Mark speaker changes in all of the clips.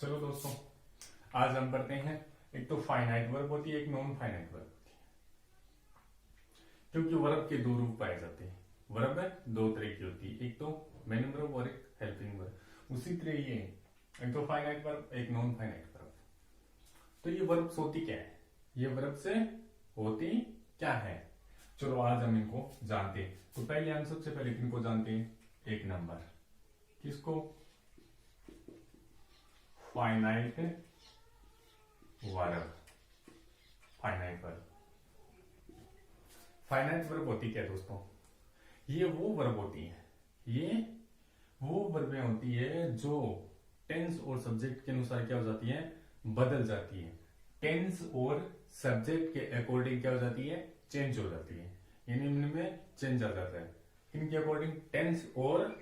Speaker 1: चलो दोस्तों, आज हम पढ़ते हैं। एक तो फाइनाइट वर्ब होती है, एक नॉन फाइनाइट वर्ब होती है। क्योंकि वर्ब के दो रूप पाए जाते हैं। वर्ब दो तरह की होती है, एक तो मेन वर्ब और एक हेल्पिंग वर्ब। उसी तरह ये एक तो फाइनाइट वर्ब, एक नॉन फाइनाइट वर्ब। तो ये वर्ब होती क्या है, ये वर्ब से होती क्या है, चलो आज हम इनको जानते हैं। तो पहले हम सबसे पहले इनको जानते हैं। एक नंबर, किसको? Finite verb. Finite verb, finite verb होती क्या है दोस्तों? ये वो वर्ब होती है, ये वो वर्बें होती है जो टेंस और सब्जेक्ट के अनुसार क्या हो जाती है, बदल जाती है। टेंस और सब्जेक्ट के अकॉर्डिंग क्या हो जाती है, चेंज हो जाती है। यानी इनमें चेंज आ जाता है। इनके अकॉर्डिंग टेंस और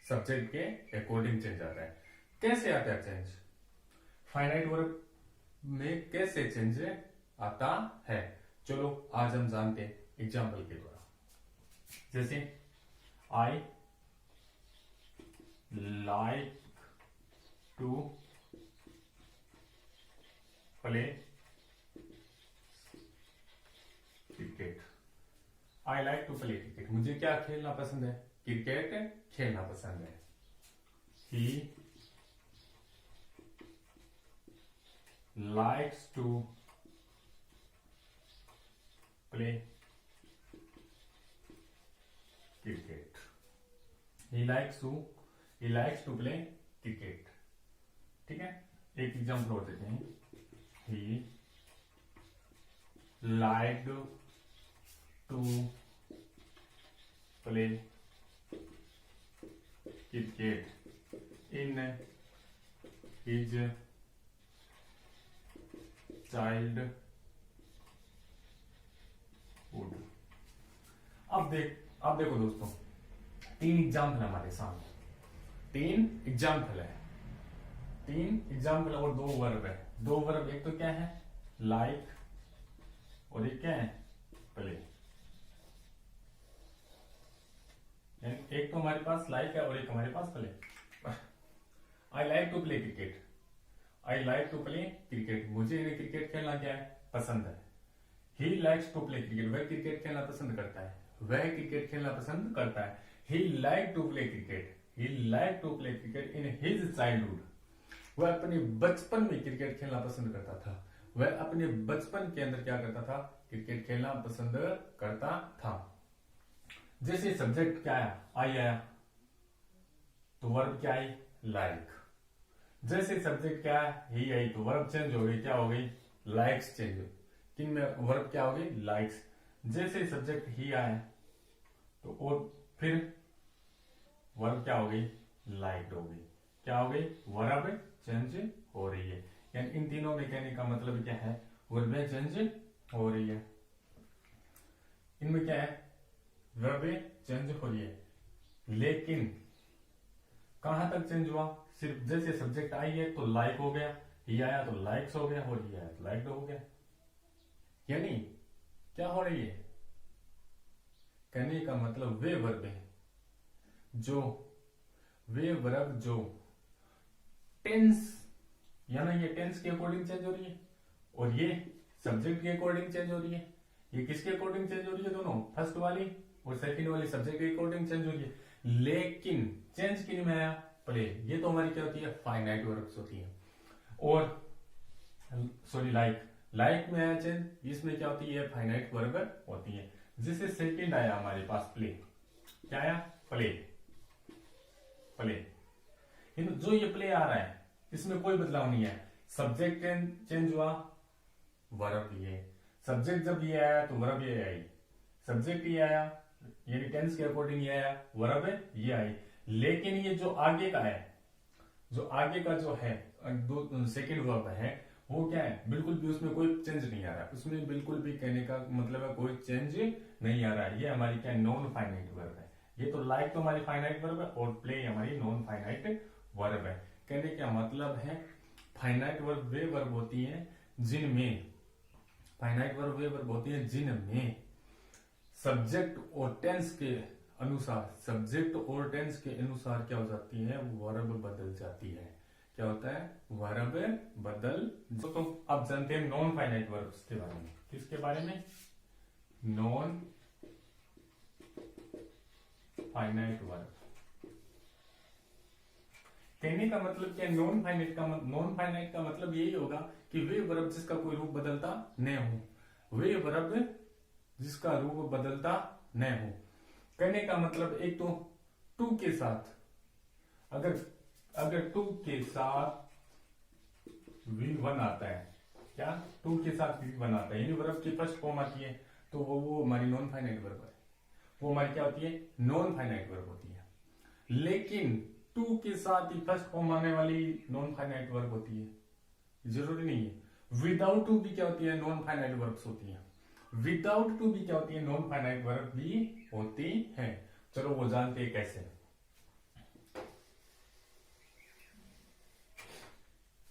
Speaker 1: सब्जेक्ट के अकॉर्डिंग चेंज आता है। कैसे आता है चेंज? फाइनाइट वर्ब में कैसे चेंज आता है, चलो आज हम जानते हैं एग्जाम्पल के द्वारा। जैसे I like to play cricket. I like to play cricket, मुझे क्या खेलना पसंद है, क्रिकेट खेलना पसंद है। ही likes to play cricket. He likes to play cricket. ठीक है, एक एग्जाम्पल और देते हैं। He liked to play cricket in his childhood. अब देखो दोस्तों, तीन एग्जाम्पल हमारे सामने, तीन एग्जाम्पल है, तीन एग्जाम्पल और दो वर्ब है। दो वर्ब, एक तो क्या है लाइक और एक क्या है प्ले। एक तो हमारे पास लाइक है और एक हमारे पास play. I like to play cricket, I like to play cricket, मुझे क्रिकेट खेलना क्या है, पसंद है। He likes to play cricket, वह क्रिकेट खेलना पसंद करता है, वह क्रिकेट खेलना पसंद करता है। He like to play cricket, he like to play cricket in his childhood, वह अपने बचपन में क्रिकेट खेलना पसंद करता था। वह अपने बचपन के अंदर क्या करता था, क्रिकेट खेलना पसंद करता था। जैसे सब्जेक्ट क्या आया, आई आया, तो वर्ब क्या आई, लाइक। जैसे सब्जेक्ट क्या है, ही आई, तो वर्ब चेंज हो गई, क्या हो गई, लाइक्स चेंज हो। किन में वर्ब क्या हो गई, लाइक्स। जैसे सब्जेक्ट ही आया, तो और फिर वर्ब क्या हो गई, लाइक्ड हो गई। क्या हो गई, वर्ब चेंज हो रही है। यानी इन तीनों में कहने का मतलब क्या है, वर्ब चेंज हो रही है। इनमें क्या है, वर्ब चेंज हो रही है, लेकिन कहां तक चेंज हुआ, सिर्फ जैसे सब्जेक्ट आई है तो लाइक हो गया, ही आया तो लाइक्स हो गया, और ही आया तो लाइक्ड हो गया। यानी क्या हो रही है, कहने का मतलब वे वर्ब है जो, वे वर्ब जो टेंस, यानी ये टेंस के अकॉर्डिंग चेंज हो रही है, और ये सब्जेक्ट के अकॉर्डिंग चेंज हो रही है। ये किसके अकॉर्डिंग चेंज हो रही है, दोनों, फर्स्ट वाली और सेकंड वाली सब्जेक्ट के अकॉर्डिंग चेंज हो रही है। लेकिन चेंज किन में आया, प्ले। ये तो हमारी क्या होती है, फाइनाइट वर्ब्स होती है। और सॉरी लाइक में आया चेंज, इसमें क्या होती है, फाइनाइट वर्ब होती है। जैसे सेकंड आया हमारे पास प्ले, क्या आया, प्ले। प्ले, जो ये प्ले आ रहा है इसमें कोई बदलाव नहीं है। सब्जेक्ट चेंज हुआ, वर्ब ये, सब्जेक्ट जब ये आया तो वर्ब ये आई, सब्जेक्ट ये आया यानी टेंस के अकॉर्डिंग ये आया, वर्ब ये आई। लेकिन ये जो आगे का है, जो आगे का जो है दो सेकंड वर्ब है, वो क्या है, बिल्कुल भी उसमें कोई चेंज नहीं आ रहा है। उसमें बिल्कुल भी कहने का मतलब है कोई चेंज नहीं आ रहा है। ये हमारी क्या, नॉन फाइनाइट वर्ब है। ये तो लाइक तो हमारी फाइनाइट वर्ब है और प्ले हमारी नॉन फाइनाइट वर्ब है। कहने का मतलब है फाइनाइट वर्ब वे वर्ब होती है जिनमें, फाइनाइट वर्ब वे वर्ब होती है जिनमें सब्जेक्ट और टेंस के अनुसार, सब्जेक्ट और टेंस के अनुसार क्या हो जाती है, वर्ब बदल जाती है। क्या होता है, वर्ब बदल। तो अब जानते हैं नॉन फाइनाइट वर्ब्स के बारे में। किसके बारे में, नॉन फाइनाइट वर्ब। कहने का मतलब क्या, नॉन फाइनाइट का मतलब यही होगा कि वे वर्ब जिसका कोई रूप बदलता न हो, वे वर्ब जिसका रूप बदलता न हो। कहने का मतलब एक तो टू के साथ, अगर टू के साथ V1 आता है, क्या टू के साथ V1 आता है, यानी वर्ब की फर्स्ट फॉर्म आती है, तो वो हमारी नॉन फाइनाइट वर्ब है, वो हमारी क्या होती है, नॉन फाइनाइट वर्ब होती है। लेकिन टू के साथ ही फर्स्ट फॉर्म आने वाली नॉन फाइनाइट वर्ब होती है, जरूरी नहीं है। विदाउट टू भी क्या होती है, नॉन फाइनाइट वर्ब्स होती है। विदाउट टू भी क्या होती है, नॉन फाइनाइट वर्ब भी होती है। चलो वो जानते हैं कैसे।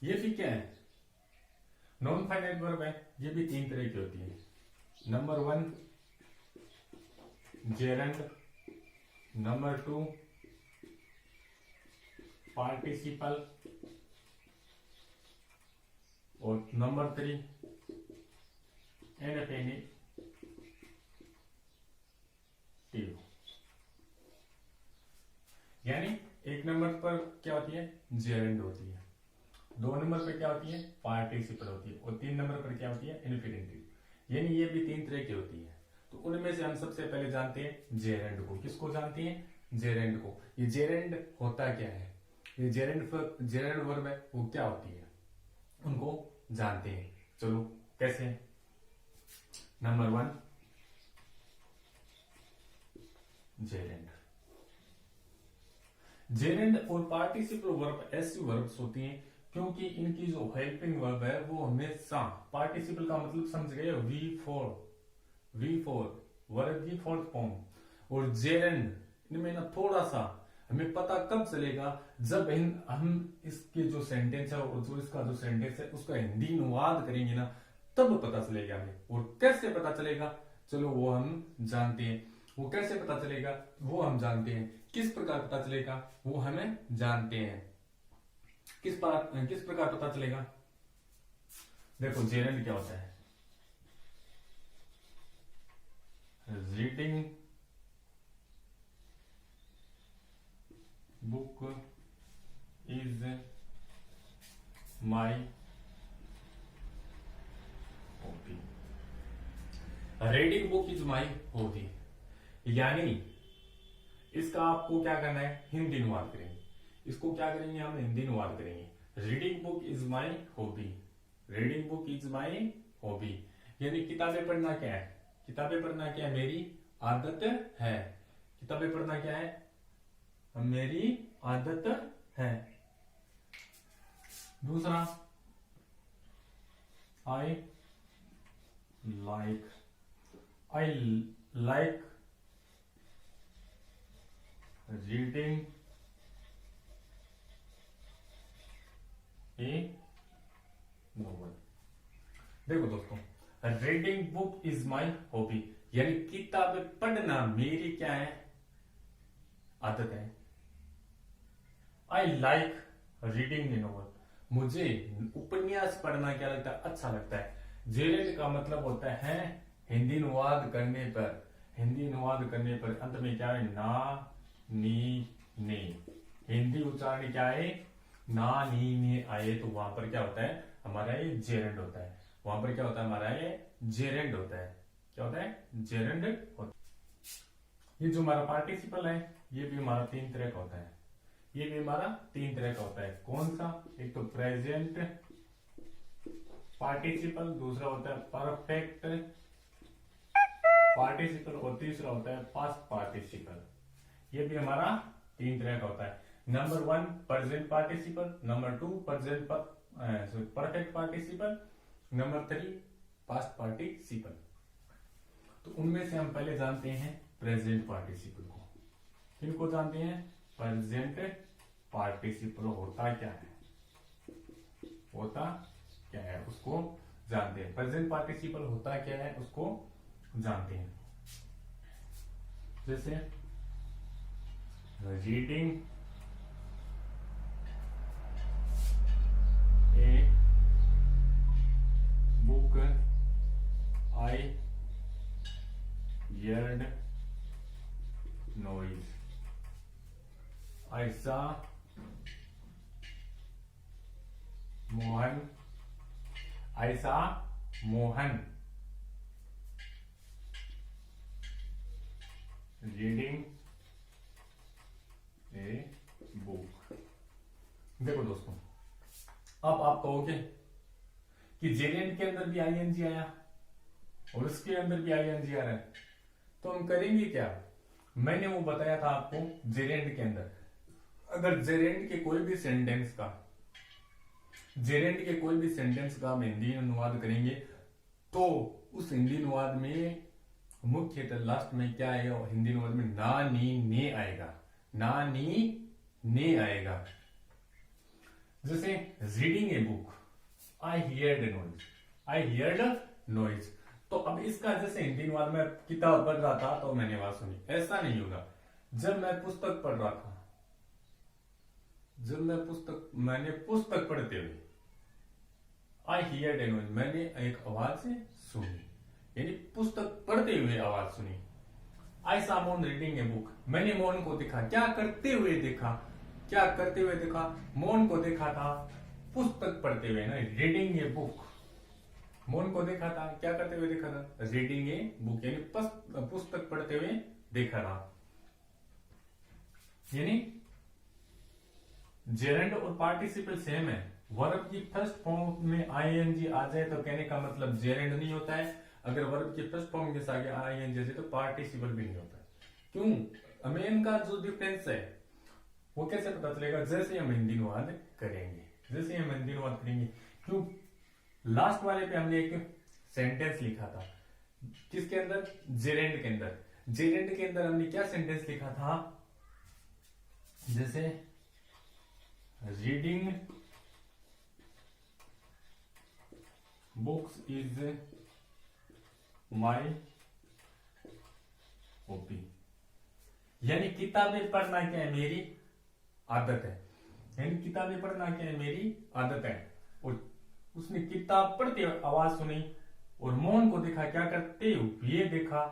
Speaker 1: ये भी क्या है, नॉन फाइनाइट वर्ब है, ये भी तीन तरह की होती है। नंबर 1 जेरंड, नंबर 2 पार्टिसिपल, और नंबर 3 इनफिनिटिव। यानी एक नंबर पर क्या होती है, जेरंड होती है, 2 नंबर पर क्या होती है, पार्टिसिपल होती है, और 3 नंबर पर क्या होती है, इनफिनिटिव। यानी ये भी 3 तरह की होती है। तो उनमें से हम सबसे पहले जानते हैं जेरंड को। किसको जानते हैं, जेरंड को। ये जेरंड होता क्या है, ये जेरंड वर्ब है, वो क्या होती है, उनको जानते हैं। चलो कैसे। नंबर 1 जेरंड और पार्टिसिपल वर्ब ऐसी वर्ब्स होती हैं क्योंकि इनकी जो हेल्पिंग वर्ब है वो हमेशा, पार्टिसिपल का मतलब समझ गए, V4 वर्ब की फोर्थ फॉर्म, और जेरंड इनमें ना थोड़ा सा हमें पता कब चलेगा, जब हम इसके जो सेंटेंस है और जो इसका जो सेंटेंस है उसका हिंदी अनुवाद करेंगे ना, तब पता चलेगा हमें। और कैसे पता चलेगा, चलो वो हम जानते हैं। वो कैसे पता चलेगा वो हम जानते हैं। किस प्रकार पता चलेगा वो हमें जानते हैं। किस प्रकार पता चलेगा, देखो जेरंड क्या होता है, reading book is my hobby. Reading book is my hobby, यानी इसका आपको क्या करना है, हिंदी अनुवाद करेंगे। इसको क्या करेंगे, हम हिंदी अनुवाद करेंगे। Reading book is my hobby, reading book is my hobby, यानी किताबें पढ़ना क्या है, किताबें पढ़ना क्या है, मेरी आदत है। किताबें पढ़ना क्या है, मेरी आदत है। दूसरा, I like reading A novel. देखो दोस्तों, reading book is my hobby, यानी किताबें पढ़ना मेरी क्या है, आदत है। I like reading A novel, मुझे उपन्यास पढ़ना क्या लगता है, अच्छा लगता है। जेरेंड का मतलब होता है हिंदी अनुवाद करने पर, हिंदी अनुवाद करने पर अंत में क्या है, ना नी ने, हिंदी उच्चारण क्या है, ना नी ने आए, तो वहां पर क्या होता है, हमारा ये जेरेंड होता है। वहां पर क्या होता है, हमारा ये जेरेंड होता है। क्या होता है, जेरेंड होता है। ये जो हमारा पार्टिसिपल है ये भी हमारा 3 तरह का होता है। ये भी हमारा 3 तरह का होता है। कौन सा, एक तो प्रेजेंट पार्टिसिपल, दूसरा होता है परफेक्ट पार्टिसिपल, और तीसरा होता है पास्ट पार्टिसिपल। ये भी हमारा 3 तरह का होता है। Number 1 present participle, number 2 perfect participle, number 3 past participle. तो उनमें से हम पहले जानते हैं प्रेजेंट पार्टिसिपल को। किनको जानते हैं, प्रेजेंट पार्टिसिपल होता क्या है, होता क्या है उसको जानते हैं। प्रेजेंट पार्टिसिपल होता क्या है उसको जानते हैं। जैसे रीडिंग ऐसा मोहन, ऐसा मोहन रीडिंग ए बुक। देखो दोस्तों, अब आप कहोगे कि जेरेंड के अंदर भी आईएनजी आया और उसके अंदर भी आईएनजी आ रहा है, तो हम करेंगे क्या? मैंने वो बताया था आपको, जेरेंड के अंदर अगर जेरेंड के कोई भी सेंटेंस का, जेरेंड के कोई भी सेंटेंस का हम हिंदी अनुवाद करेंगे तो उस हिंदी अनुवाद में मुख्यतः लास्ट में क्या आएगा? हिंदी अनुवाद में ना नी ने आएगा, ना नी ने आएगा। जैसे reading a book, I heard noise, I heard noise. तो अब इसका जैसे हिंदी अनुवाद में किताब पढ़ रहा था तो मैंने आवाज सुनी, ऐसा नहीं होगा। जब मैं पुस्तक पढ़ रहा था, जब मैंने पुस्तक पढ़ते हुए, आई हियर्ड ए नॉइज, मैंने एक आवाज सुनी, यानी पुस्तक पढ़ते हुए आवाज सुनी। I saw Mohan reading a book, मैंने मोहन को देखा, क्या करते हुए देखा? क्या करते हुए देखा? मोहन को देखा था पुस्तक पढ़ते हुए ना, रीडिंग ए बुक। मोहन को देखा था, क्या करते हुए देखा था? रीडिंग ए बुक, यानी पुस्तक पढ़ते हुए देखा था। यानी जेरेंड और पार्टिसिपल सेम है। वर्ब की फर्स्ट फॉर्म में आईएनजी आ जाए तो कहने का मतलब जेरेंड नहीं होता है, अगर वर्ब की फर्स्ट फॉर्म के साथ आईएनजी तो पार्टिसिपल भी नहीं होता है। क्यों? मेन का जो डिफरेंस है वो कैसे पता चलेगा? जैसे हम हिंदी अनुवाद करेंगे, जैसे हम हिंदी अनुवाद करेंगे। क्यों? लास्ट वाले पे हमने एक सेंटेंस लिखा था, किसके अंदर? जेरेंड के अंदर। जेरेंड के अंदर हमने क्या सेंटेंस लिखा था? जैसे reading books is my hobby, यानी किताबें पढ़ना क्या है? मेरी आदत है। यानी किताबें पढ़ना क्या है? मेरी आदत है। और उसने किताब पढ़ते हुए आवाज सुनी और मोहन को देखा, क्या करते हुए देखा?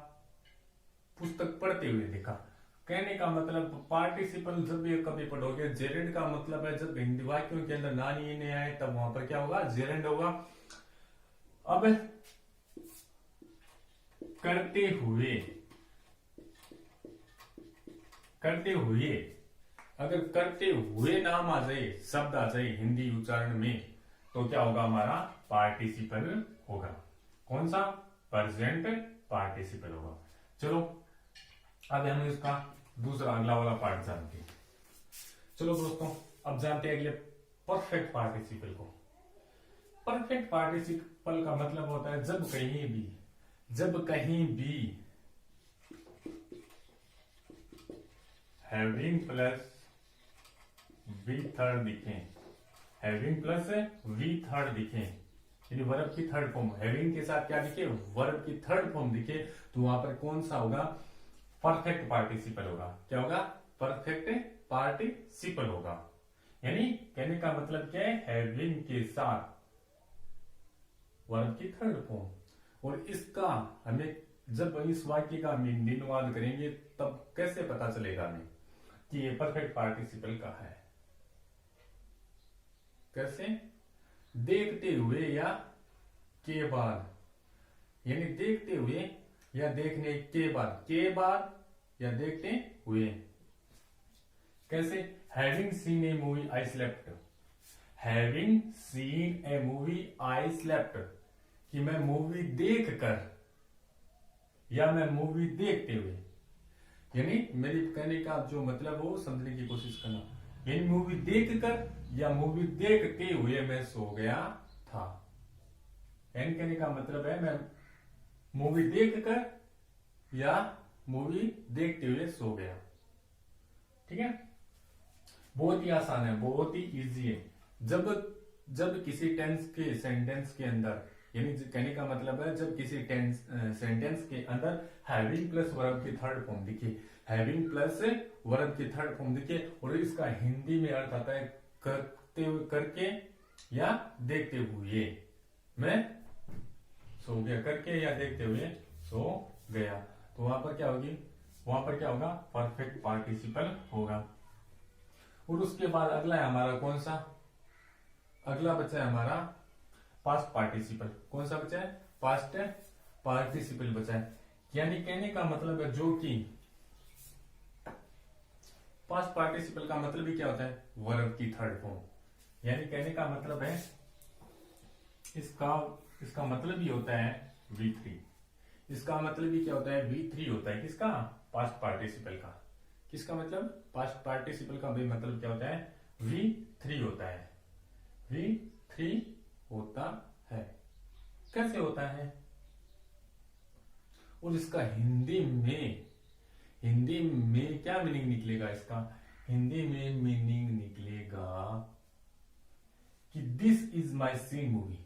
Speaker 1: पुस्तक पढ़ते हुए देखा। कहने का मतलब पार्टिसिपल जब भी कभी पढ़ोगे, जेरेंड का मतलब है जब हिंदी वाक्यों के अंदर नानी ने आए तब वहां पर क्या होगा? जेरेंड होगा। अब करते हुए, करते हुए, अगर करते हुए नाम आ जाए, शब्द आ जाए हिंदी उच्चारण में, तो क्या होगा? हमारा पार्टिसिपल होगा। कौन सा? प्रेजेंट पार्टिसिपल होगा। चलो अब हम इसका दूसरा अगला वाला पार्ट जानते हैं। चलो दोस्तों, अब जानते हैं अगले परफेक्ट पार्टिसिपल को। परफेक्ट पार्टिसिपल का मतलब होता है जब कहीं भी, जब कहीं भी हैविंग प्लस वी थर्ड दिखे, हैविंग प्लस वी थर्ड दिखे, यानी वर्ब की थर्ड फॉर्म, हैविंग के साथ क्या दिखे? वर्ब की थर्ड फॉर्म दिखे, तो वहां पर कौन सा होगा? परफेक्ट पार्टिसिपल होगा। क्या होगा? परफेक्ट पार्टिसिपल होगा। यानी कहने का मतलब क्या है? हैविंग के साथ वर्ब की थर्ड फॉर्म। और इसका हमें जब इस वाक्य का हम हिंदी अनुवाद करेंगे तब कैसे पता चलेगा हमें कि ये परफेक्ट पार्टिसिपल का है? कैसे? देखते हुए या के बाद, यानी देखते हुए या देखने के बाद, के बाद या देखते हुए। कैसे? Having scene A movie I slept, having scene A movie I slept, कि मैं मूवी देख कर या मैं मूवी देखते हुए, यानी मेरी कहने का जो मतलब हो समझने की कोशिश करना। यानी मूवी देख कर या मूवी देखते हुए मैं सो गया था। यानी कहने का मतलब है मैं मूवी देख कर या मूवी देखते हुए सो गया। ठीक है, बहुत ही आसान है, बहुत ही इजी है। जब किसी टेंस के सेंटेंस के अंदर, यानी कहने का मतलब है जब किसी सेंटेंस के अंदर हैविंग प्लस वर्ब की थर्ड फॉर्म दिखे, हैविंग प्लस वर्ब की थर्ड फॉर्म दिखे और इसका हिंदी में अर्थ आता है करते हुए, करके या देखते हुए मैं सो गया, करके या देखते हुए सो गया, तो वहां पर क्या होगी? वहां पर क्या होगा? परफेक्ट पार्टिसिपल होगा। और उसके बाद अगला है हमारा कौन सा, अगला बचा है हमारा पास्ट पार्टिसिपल। कौन सा बचा है, पास्ट पार्टिसिपल बचा है। यानी कहने का मतलब है जो कि पास्ट पार्टिसिपल का मतलब ही क्या होता है, वर्ब की थर्ड फॉर्म। यानी कहने का मतलब है इसका मतलब ही होता है V3। इसका मतलब ही क्या होता है, V3 होता है। किसका, पास्ट पार्टिसिपल का। किसका मतलब, पास्ट पार्टिसिपल का भी मतलब क्या होता है, V3 होता है। V3 होता है। कैसे होता है, और इसका हिंदी में क्या मीनिंग निकलेगा, इसका हिंदी में मीनिंग निकलेगा कि this is my seen movie.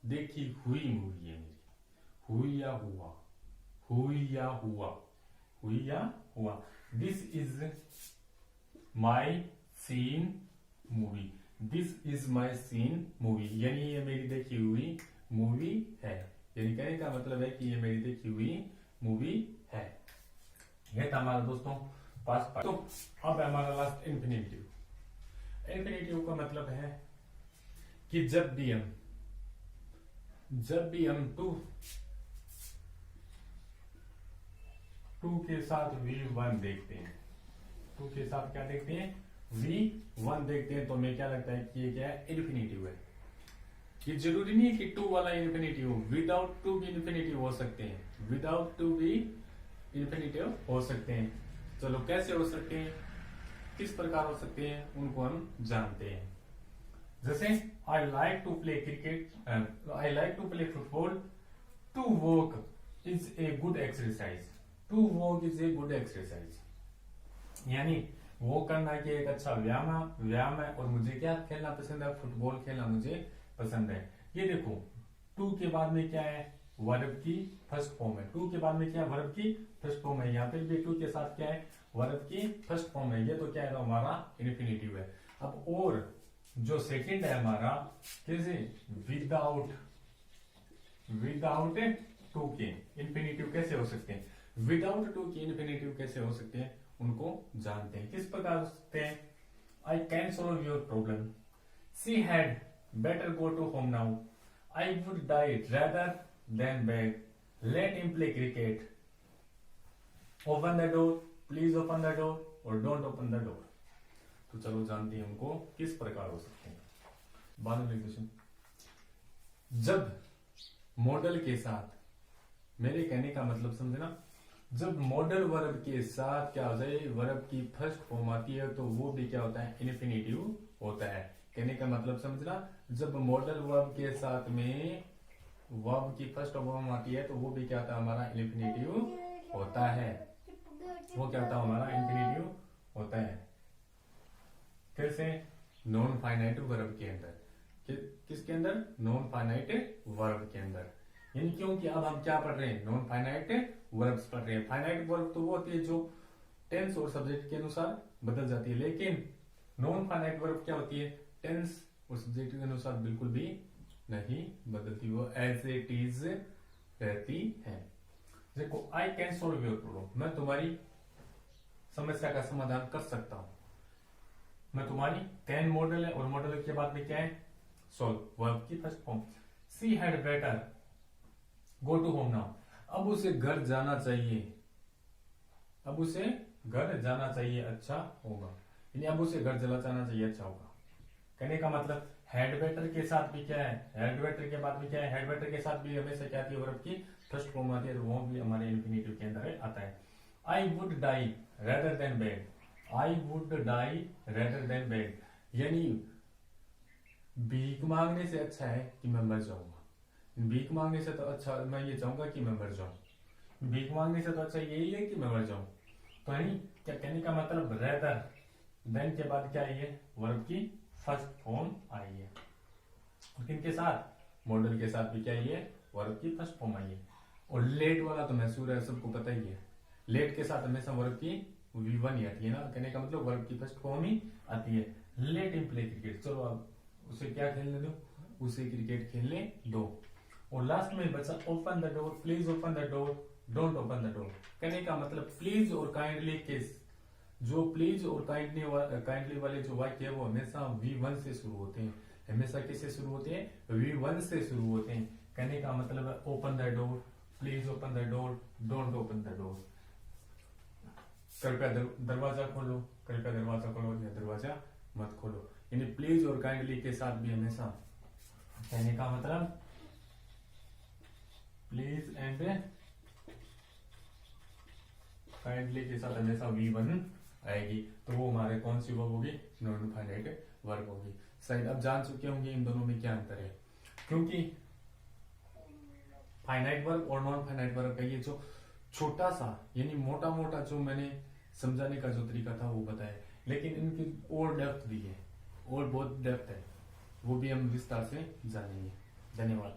Speaker 1: देखी हुई मूवी है मेरी, हुई या हुआ, हुई या हुआ, हुई या हुआ। This is my seen movie, this is my seen movie, यानी ये मेरी देखी हुई मूवी है। यानी कहने का मतलब है कि ये मेरी देखी हुई मूवी है। यह था हमारा दोस्तों पास्ट पार्ट। तो अब हमारा लास्ट इन्फिनिटिव। इन्फिनिटिव का मतलब है कि जब भी हम टू के साथ V1 देखते हैं, टू के साथ क्या देखते हैं, V1 देखते हैं, तो हमें क्या लगता है कि ये क्या है, इन्फिनिटिव है। ये जरूरी नहीं है कि टू वाला इन्फिनिटिव, विदाउट टू भी इन्फिनिटिव हो सकते हैं, विदाउट टू भी इन्फिनिटिव हो सकते हैं। चलो कैसे हो सकते हैं, किस प्रकार हो सकते हैं, उनको हम जानते हैं। जैसे I like to play cricket, I like to play football, to walk is a good exercise, to walk is a good exercise. यानी वो करना कि एक अच्छा व्यायाम है, और मुझे क्या खेलना पसंद है, फुटबॉल खेलना मुझे पसंद है। ये देखो टू के बाद में क्या है, वर्ब की फर्स्ट फॉर्म है। टू के बाद में क्या है, वर्ब की फर्स्ट फॉर्म है। यहाँ पे भी टू के साथ क्या है, वर्ब की फर्स्ट फॉर्म है। ये तो क्या है, तो हमारा इन्फिनिटिव है। अब और जो सेकंड है हमारा, कैसे, विदाउट टू के इन्फिनिटिव कैसे हो सकते हैं, विदाउट टू के इन्फिनिटिव कैसे हो सकते हैं, उनको जानते हैं। किस प्रकार हो सकते हैं, I can solve your problem, she had better go to home now, I would die rather than beg, let him play cricket, open the door, please open the door, और डोंट ओपन द डोर। तो चलो जानते हैं उनको किस प्रकार हो सकते हैं। बाद में क्वेश्चन, जब मॉडल के साथ, मेरे कहने का मतलब समझना, जब मॉडल वर्ब के साथ क्या हो जाए, वर्ब की फर्स्ट फॉर्म आती है, तो वो भी क्या होता है, इन्फिनिटिव होता है। कहने का मतलब समझना, जब मॉडल वर्ब के साथ में वर्ब की फर्स्ट फॉर्म आती है, तो वो भी क्या होता है, हमारा इन्फिनिटिव होता है। वो क्या होता है, हमारा इन्फिनिटिव होता है। कैसे, नॉन फाइनाइट वर्ब के अंदर, किसके अंदर, नॉन फाइनाइट वर्ब के अंदर। यानी क्योंकि अब हम क्या पढ़ रहे हैं, नॉन फाइनाइट वर्ब्स पढ़ रहे हैं। फाइनाइट वर्ब तो वो होती है जो टेंस और सब्जेक्ट के अनुसार बदल जाती है, लेकिन नॉन फाइनाइट वर्ब क्या होती है, टेंस और सब्जेक्ट के अनुसार बिल्कुल भी नहीं बदलती, वो एज इट इज रहती है। देखो, आई कैन सॉल्व योर प्रॉब्लम, मैं तुम्हारी समस्या का समाधान कर सकता हूं। मैं तुम्हारी, कैन मॉडल है, और मॉडल के बाद में क्या है, सॉल्व, वर्ब की first form. She had better go to home now, अब उसे घर जाना चाहिए, अब उसे घर जाना चाहिए, अच्छा होगा। यानी अब उसे घर चला जाना चाहिए, अच्छा होगा। कहने का मतलब हैड बेटर के साथ भी क्या है, हैड बेटर के बाद में क्या है, हैड बेटर के साथ भी हमेशा क्या आती है, वर्ब की फर्स्ट फॉर्म आती है, तो वो भी हमारे इन्फिनिटिव के अंदर आता है। I would die rather than beg, I would die rather than beg, यानी भीख मांगने से अच्छा है कि मैं मर जाऊंगा। भीख मांगने से तो अच्छा मैं ये चाहूंगा कि मैं मर जाऊं, भीख मांगने से तो अच्छा यही है कि मैं मर जाऊं। तो नहीं, क्या कहने का मतलब, रेदर देन के बाद क्या आई है, वर्ब की फर्स्ट फॉर्म आई है। किनके साथ, मॉडल के साथ भी क्या आई है, वर्ब की फर्स्ट फॉर्म आई है। और लेट वाला तो महसूर है, सबको पता ही है, लेट के साथ हमेशा वर्ब की V1 ही आती है ना। कहने का मतलब वर्ब की फर्स्ट फॉर्म ही आती है। लेट हिम प्ले क्रिकेट, चलो अब उसे क्या खेलने दो, उसे क्रिकेट खेलने दो। और लास्ट में बचा open the door, please open the door, don't open the door. कहने का मतलब प्लीज और काइंडली के जो प्लीज और काइंडली वाले जो वाक्य है वो हमेशा V1 से शुरू होते हैं। हमेशा किससे शुरू होते हैं? V1 से शुरू होते हैं। कहने का मतलब है open the door, please open the door, don't open the door. कृपया दरवाजा खोलो, कृपया दरवाजा खोलो या दरवाजा मत खोलो। यानी प्लीज और काइंडली के साथ भी हमेशा कहने का मतलब प्लीज एंड काइंडली के साथ हमेशा V1 आएगी। तो वो हमारे कौन सी वर्ब होगी? नॉन फाइनाइट वर्ब होगी। शायद अब जान चुके होंगे इन दोनों में क्या अंतर है, क्योंकि फाइनाइट वर्ब और नॉन फाइनाइट वर्ब का ये जो छोटा सा यानी मोटा मोटा जो मैंने समझाने का जो तरीका था वो बताया, लेकिन इनकी और डेप्थ भी है और बहुत डेप्थ है, वो भी हम विस्तार से जानेंगे। धन्यवाद।